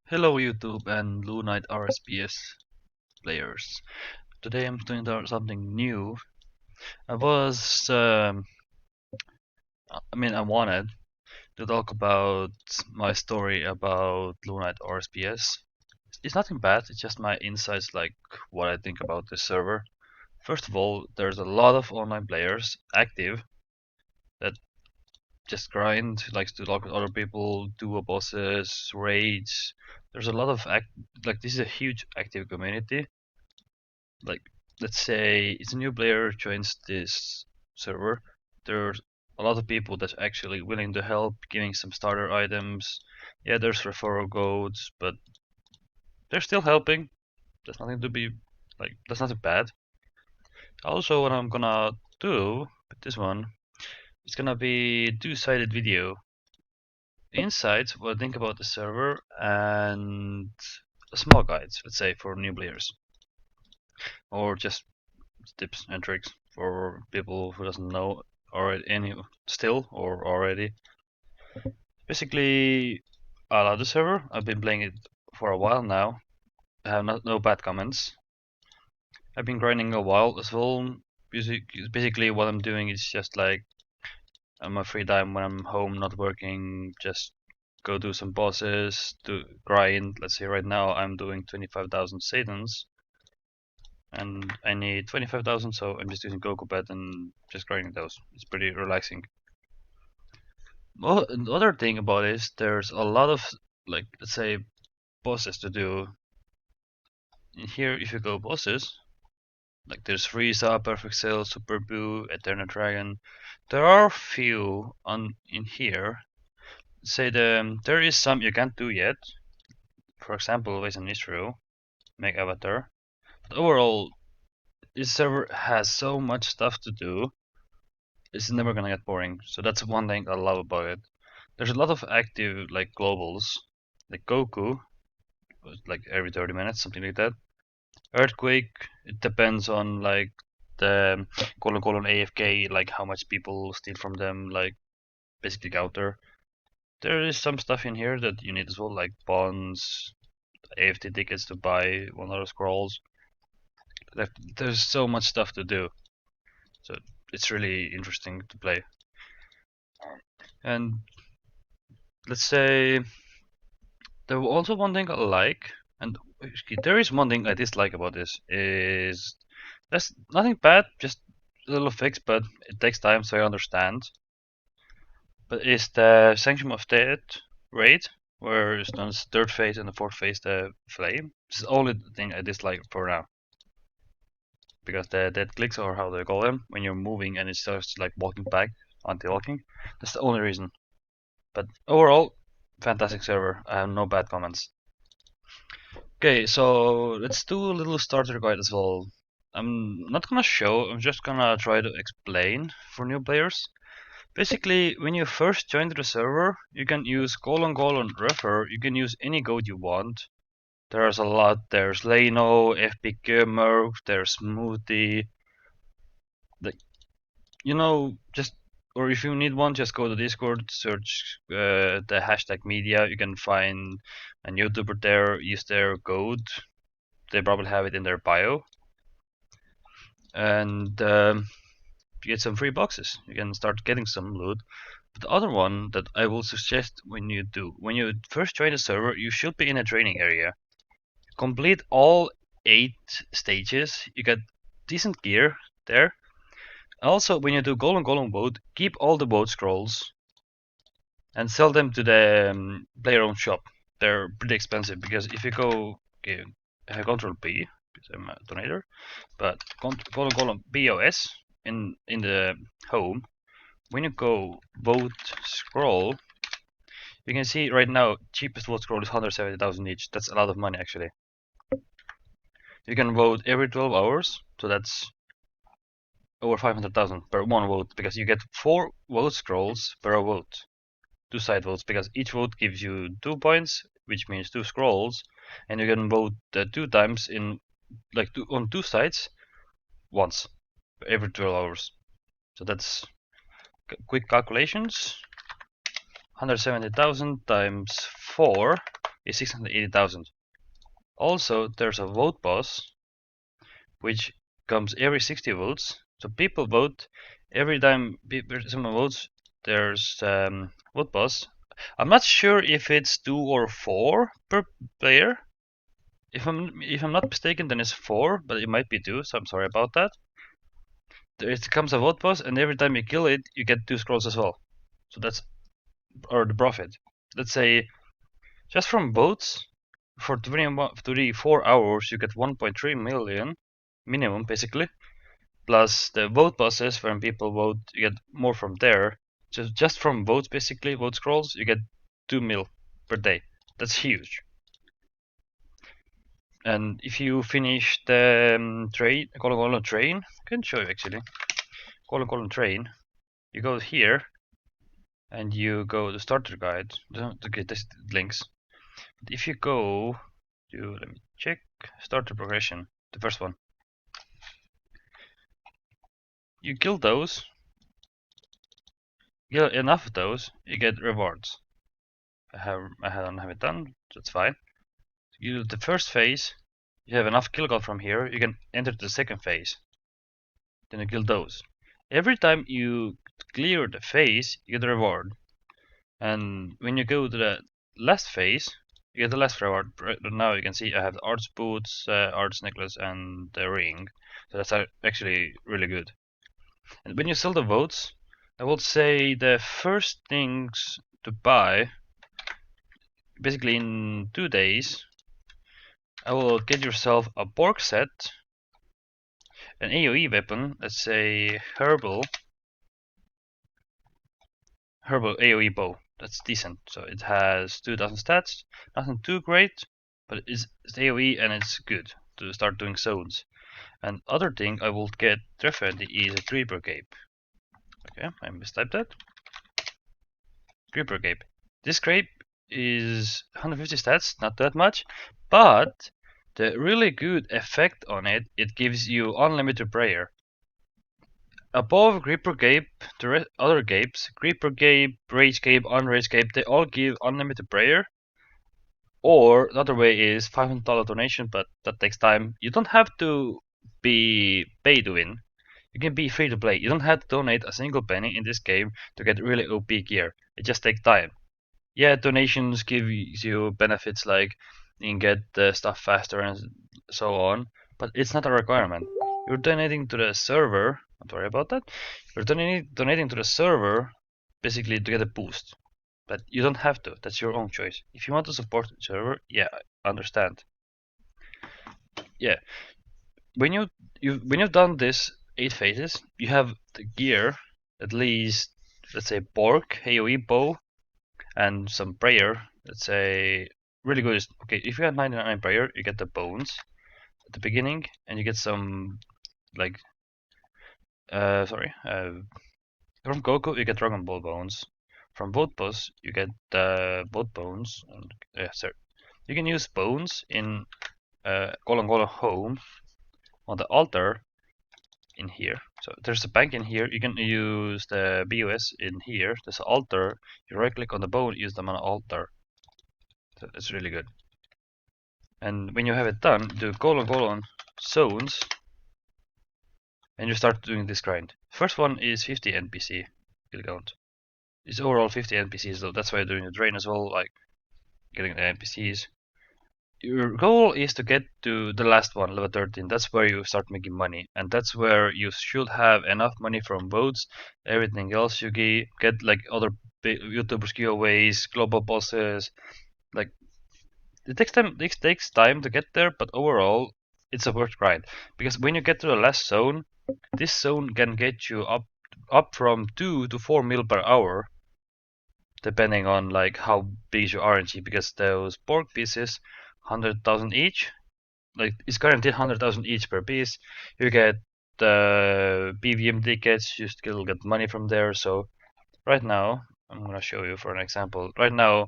Hello YouTube and Lunite RSPS players. Today I'm doing something new. I was, I wanted to talk about my story about Lunite RSPS. It's nothing bad, it's just my insights, like what I think about the server. First of all, there's a lot of online players active that just grind, likes to talk with other people, duo bosses, raids. There's a lot of this is a huge active community. Like, let's say it's a new player joins this server, there's a lot of people that's actually willing to help, giving some starter items. Yeah, there's referral codes, but they're still helping. There's nothing to be that's nothing bad. Also, what I'm gonna do with this one, it's gonna be two-sided video. Insights, what I think about the server, and small guides, let's say, for new players, or just tips and tricks for people who doesn't know already or already. Basically, I love the server. I've been playing it for a while now. I have no bad comments. I've been grinding a while as well. Basically, what I'm doing is just like on my free time when I'm home not working, just go do some bosses, do grind. Let's say right now I'm doing 25,000 Satans and I need 25,000, so I'm just using Gokubet and just grinding those. It's pretty relaxing. Well, the other thing about it is there's a lot of, like, let's say, bosses to do. In here, if you go bosses, like there's Frieza, Perfect Cell, Super Buu, Eternal Dragon. There are few on in here. Say there is some you can't do yet. For example, with an Israel, make Avatar. But overall, this server has so much stuff to do. It's never gonna get boring. So that's one thing I love about it. There's a lot of active like globals, like Goku, like every 30 minutes, something like that. Earthquake, it depends on like the colon AFK, like how much people steal from them, like basically counter. There is some stuff in here that you need as well, like bonds, AFT tickets to buy 100 scrolls. There's so much stuff to do, so it's really interesting to play. And let's say there was also one thing I like, and there is one thing I dislike about this is there's nothing bad, just a little fix, but it takes time, so I understand. But it's the Sanction of Death raid, where it's done third phase and the fourth phase the flame. This is the only thing I dislike for now. Because the dead clicks, or how they call them, when you're moving and it starts like walking back, anti-locking. That's the only reason. But overall, fantastic server. I have no bad comments. Okay, so let's do a little starter guide as well. I'm not gonna show, I'm just gonna try to explain for new players. Basically, when you first join the server, you can use refer, you can use any code you want. There's a lot, there's Leno, FP Gamer, there's Smoothie. Like, just, or if you need one, just go to Discord, search the hashtag media, you can find a YouTuber there, use their code. They probably have it in their bio. And you get some free boxes. You can start getting some loot. But the other one that I will suggest when you first join the server, you should be in a training area. Complete all 8 stages. You get decent gear there. Also, when you do golden boat, keep all the boat scrolls and sell them to the player-owned shop. They're pretty expensive because if you go, okay, Control B, because I'm a donator, but golden BOS in the home. When you go vote scroll, you can see right now cheapest vote scroll is 170,000 each. That's a lot of money actually. You can vote every 12 hours, so that's over 500,000 per one vote because you get 4 vote scrolls per vote. 2 side votes because each vote gives you 2 points, which means 2 scrolls, and you can vote 2 times in on 2 sides once every 12 hours. So that's quick calculations. 170,000 times 4 is 680,000. Also, there's a vote boss, which comes every 60 votes. So people vote every time someone votes. There's vote boss. I'm not sure if it's 2 or 4 per player. If I'm not mistaken, then it's 4, but it might be 2. So I'm sorry about that. There comes a vote boss, and every time you kill it, you get 2 scrolls as well. So that's or the profit. Let's say just from votes for 24 hours, you get 1.3 million minimum, basically. Plus the vote bosses, when people vote, you get more from there. Just from votes, basically, vote scrolls, you get 2 mil per day. That's huge. And if you finish the colon train, I can show you actually. Colon train, you go here and you go to starter guide to get these links. But if you go to, let me check, starter progression, the first one. You kill those, kill enough of those, you get rewards. I don't have it done, that's fine. You do the first phase, you have enough kill gold from here, you can enter the second phase. Then you kill those. Every time you clear the phase, you get a reward. And when you go to the last phase, you get the last reward. Right now you can see I have the arts boots, arts necklace, and the ring. So that's actually really good. And when you sell the votes, I will say the first things to buy, basically in 2 days, I will get yourself a Borg set, an AoE weapon, let's say herbal AoE bow. That's decent. So it has 2000 stats, nothing too great, but it's AoE and it's good to start doing zones. And other thing I will get definitely is a creeper cape. Okay, I mistyped that. Creeper cape. This cape is 150 stats, not that much, but the really good effect on it, it gives you unlimited prayer. Above Creeper Cape, the other capes, Creeper Cape, Rage Cape, Unrage Cape, they all give unlimited prayer. Or the other way is $500 donation, but that takes time. You don't have to be pay to win. You can be free to play. You don't have to donate a single penny in this game to get really OP gear. It just takes time. Yeah, donations give you benefits like you can get the stuff faster and so on, but it's not a requirement. You're donating to the server, don't worry about that. You're donating to the server basically to get a boost. But you don't have to, that's your own choice. If you want to support the server, yeah, I understand. Yeah. When you've done this 8 phases, you have the gear, at least let's say Borg, AoE bow, and some prayer. Let's say really good is okay. If you have 99 prayer, you get the bones at the beginning, and you get some like from Goku you get Dragon Ball bones. From Boat Boss you get boat bones. And sorry, you can use bones in Golem Home on the altar in here. So there's a bank in here. You can use the BOS in here. There's an altar. You right click on the bone, use them on altar. So it's really good. And when you have it done, do colon zones, and you start doing this grind. First one is 50 NPC kill count. It's overall 50 NPCs though. That's why you're doing the drain as well, like getting the NPCs. Your goal is to get to the last one, level 13. That's where you start making money, and that's where you should have enough money from votes. Everything else you get like other YouTubers giveaways, global bosses, like it takes time to get there, but overall it's a worth grind. Because when you get to the last zone, this zone can get you up from 2 to 4 mil per hour, depending on like how big your RNG. Because those pork pieces, 100,000 each, like it's guaranteed 100,000 each per piece. You get the PVM tickets, you still get money from there. So right now, I'm gonna show you for an example. Right now,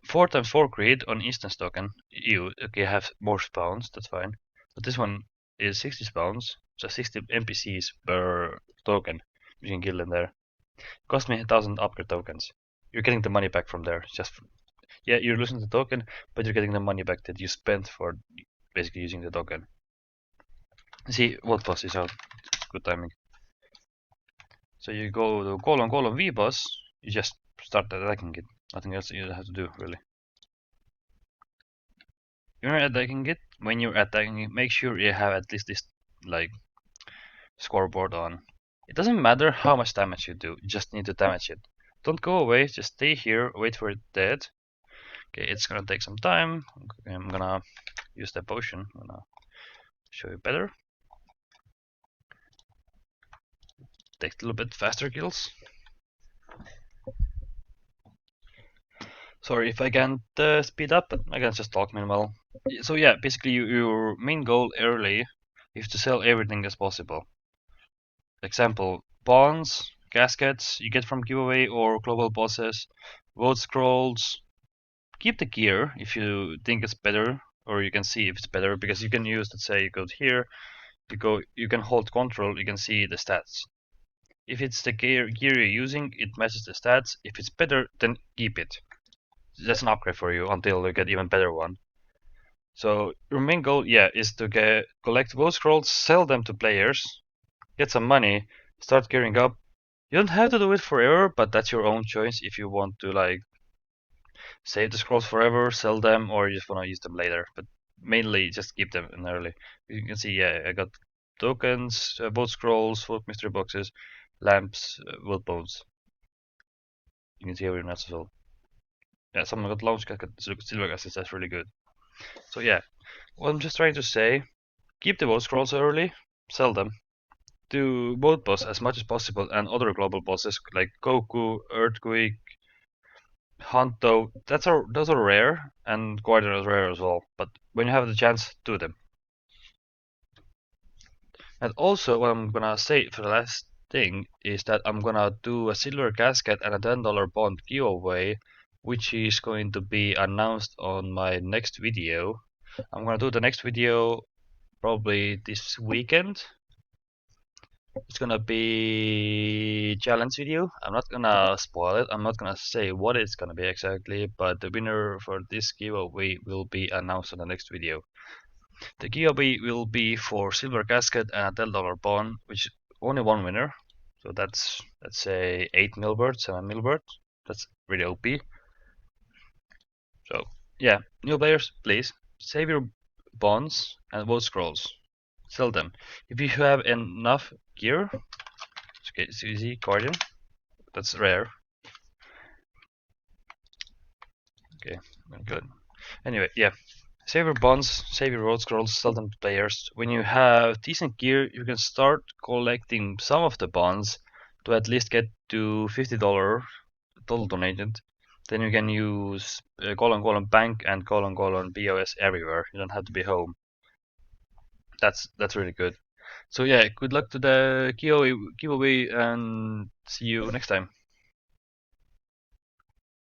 4 times 4 grid on instance token, you okay have more spawns, that's fine. But this one is 60 spawns, so 60 NPCs per token. You can kill in there. Cost me 1,000 upgrade tokens. You're getting the money back from there. Yeah, you're losing the token, but you're getting the money back that you spent for basically using the token. See, what boss is out? Good timing. So you go to colon V boss, you just start attacking it. Nothing else you have to do, really. You're attacking it. When you're attacking it, make sure you have at least this, like, scoreboard on. It doesn't matter how much damage you do, you just need to damage it. Don't go away, just stay here, wait for it dead. Okay, it's gonna take some time. I'm gonna use the potion. I'm gonna show you better. Takes a little bit faster kills. Sorry if I can't speed up, but I can just talk meanwhile. So yeah, basically your main goal early is to sell everything as possible. Example, bonds, caskets you get from giveaway or global bosses, vote scrolls. Keep the gear if you think it's better, or you can see if it's better, because you can use, let's say you go here, you can hold control, you can see the stats. If it's the gear you're using, it matches the stats. If it's better, then keep it. That's an upgrade for you until you get even better one. So your main goal, yeah, is to collect vote scrolls, sell them to players, get some money, start gearing up. You don't have to do it forever, but that's your own choice if you want to, like, save the scrolls forever, sell them, or you just want to use them later. But mainly just keep them in early. You can see, yeah, I got tokens, vote scrolls, vote mystery boxes, lamps, wood bones. You can see everything else as well. Yeah, someone got launch silver gases, that's really good. So yeah, what I'm just trying to say, keep the vote scrolls early, sell them. Do both boss as much as possible, and other global bosses like Goku, Earthquake, Hanto, those are rare, and Guardian is rare as well. But when you have the chance, do them. And also, what I'm gonna say for the last thing is that I'm gonna do a silver casket and a $10 bond giveaway, which is going to be announced on my next video. I'm gonna do the next video probably this weekend. It's gonna be challenge video. I'm not gonna spoil it. I'm not gonna say what it's gonna be exactly, but the winner for this giveaway will be announced on the next video. The giveaway will be for silver casket and a $10 bond, which only one winner. So that's, let's say, 8 milbirds, 7 milbirds. That's really OP. So yeah, new players, please save your bonds and vote scrolls. Sell them. If you have enough gear, okay, so you see Guardian, that's rare. Okay, good. Anyway, yeah, save your bonds, save your road scrolls, sell them to players. When you have decent gear, you can start collecting some of the bonds to at least get to $50 total donated. Then you can use colon bank and colon BOS everywhere. You don't have to be home. That's really good. So yeah, good luck to the giveaway and see you next time.